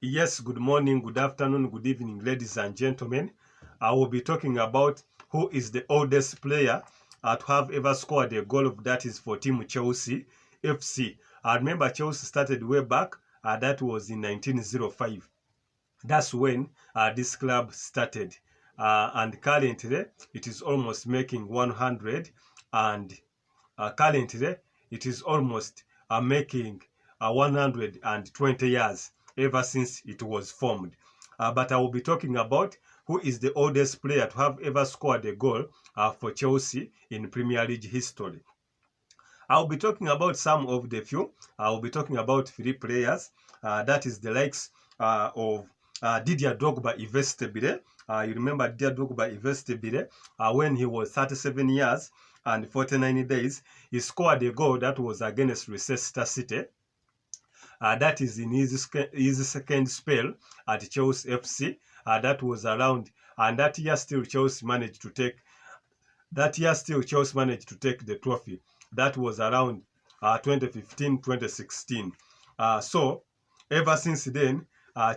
Yes, good morning, good afternoon, good evening, ladies and gentlemen. I will be talking about who is the oldest player to have ever scored a goal that is for team Chelsea FC. I remember Chelsea started way back, that was in 1905. That's when this club started. And currently, it is almost making 100 and currently, it is almost making 120 years ever since it was formed. But I will be talking about who is the oldest player to have ever scored a goal for Chelsea in Premier League history. I'll be talking about some of the few. I'll be talking about three players. That is the likes of Didier Drogba Ivestebile. You remember Didier Drogba Ivestebile when he was 37 years and 49 days. He scored a goal that was against Leicester City. That is in his second spell at Chelsea FC. That was around, and that year still Chelsea managed to take the trophy. That was around 2015, 2016. So ever since then,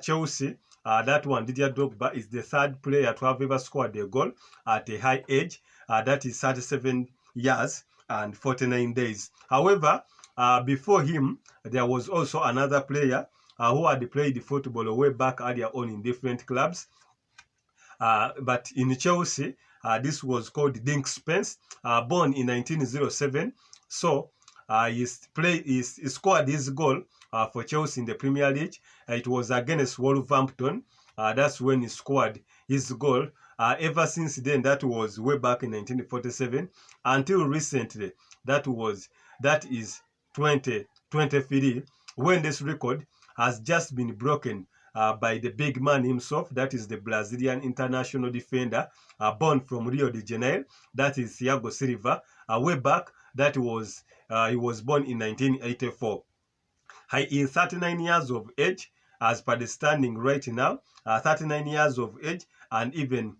Chelsea, that one, Didier Drogba, is the third player to have ever scored a goal at a high age. That is 37 years and 49 days. However, before him, there was also another player who had played football way back earlier on in different clubs. But in Chelsea, this was called Dink Spence, born in 1907. So he scored his goal for Chelsea in the Premier League. It was against Wolverhampton. That's when he scored his goal. Ever since then, that was way back in 1947, until recently, that is 2023, when this record has just been broken by the big man himself, that is the Brazilian international defender, born from Rio de Janeiro, that is Thiago Silva. Way back, he was born in 1984. He is 39 years of age, as per the standing right now, 39 years of age, and even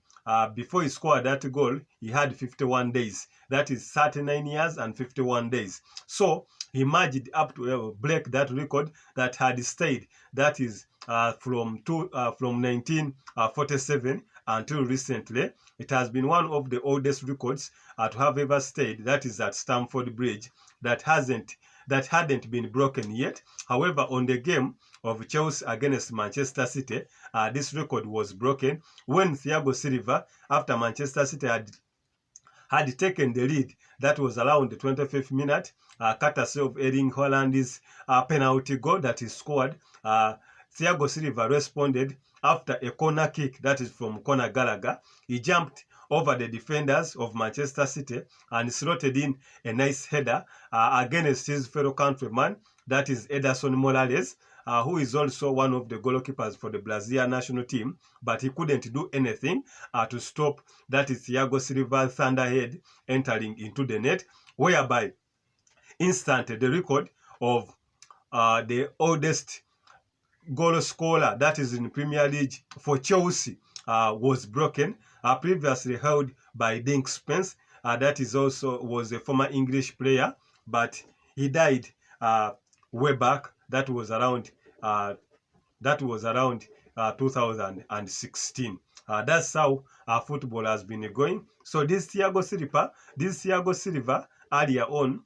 before he scored that goal, he had 51 days. That is 39 years and 51 days. So he managed up to break that record that had stayed. That is from 1947 until recently. It has been one of the oldest records to have ever stayed. That is at Stamford Bridge. That hadn't been broken yet. However, on the game of Chelsea against Manchester City, this record was broken when Thiago Silva, after Manchester City had taken the lead. That was around the 25th minute, courtesy of Erling Haaland's penalty goal that he scored. Thiago Silva responded after a corner kick, that is from Conor Gallagher. He jumped over the defenders of Manchester City and slotted in a nice header against his fellow countryman, that is Ederson Morales, who is also one of the goalkeepers for the Brazilian national team, but he couldn't do anything to stop that is Thiago Silva's thunderhead entering into the net, whereby instantly the record of the oldest goal scorer that is in Premier League for Chelsea was broken, previously held by Dink Spence. That is also was a former English player, but he died way back. That was around 2016. That's how football has been going. So this Thiago Silva, earlier on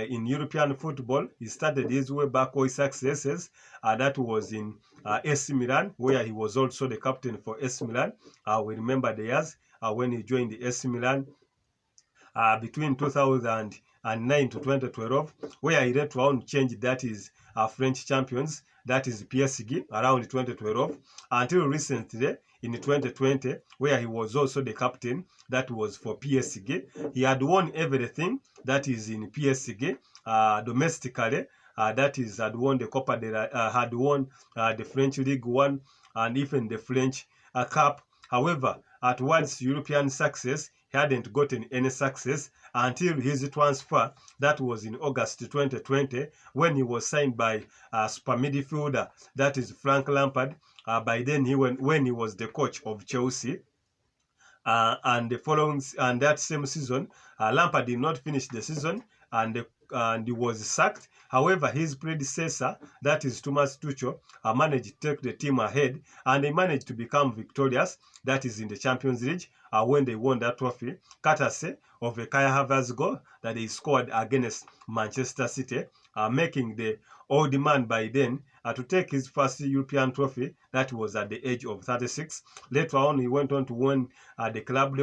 in European football, he started his way back with successes. That was in AC Milan, where he was also the captain for AC Milan. We remember the years when he joined the AC Milan between 2009 to 2012, where he later on changed, that is French champions, that is PSG, around 2012, until recently in 2020, where he was also the captain, that was for PSG. He had won everything that is in PSG domestically. That is, had won the Copa had won the French League One and even the French Cup. However, at once European success, he hadn't gotten any success until his transfer, that was in August 2020, when he was signed by super midfielder, that is Frank Lampard. By then, when he was the coach of Chelsea. And that same season, Lampard did not finish the season, and he was sacked. However, his predecessor, that is Thomas Tuchel, managed to take the team ahead, and they managed to become victorious, that is in the Champions League, when they won that trophy, courtesy of a Kai Havertz goal that he scored against Manchester City, making the old man by then to take his first European trophy. That was at the age of 36. Later on, he went on to win the Club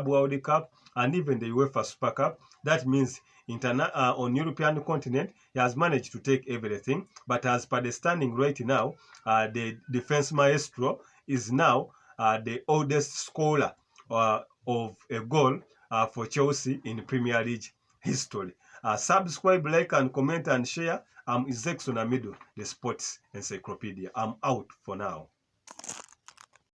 World Cup and even the UEFA Super Cup. That means on European continent, he has managed to take everything. But as per the standing right now, the defense maestro is now the oldest scorer of a goal for Chelsea in Premier League history. Subscribe, like, and comment and share. I'm Izek Sonamido, the Sports Encyclopedia. I'm out for now.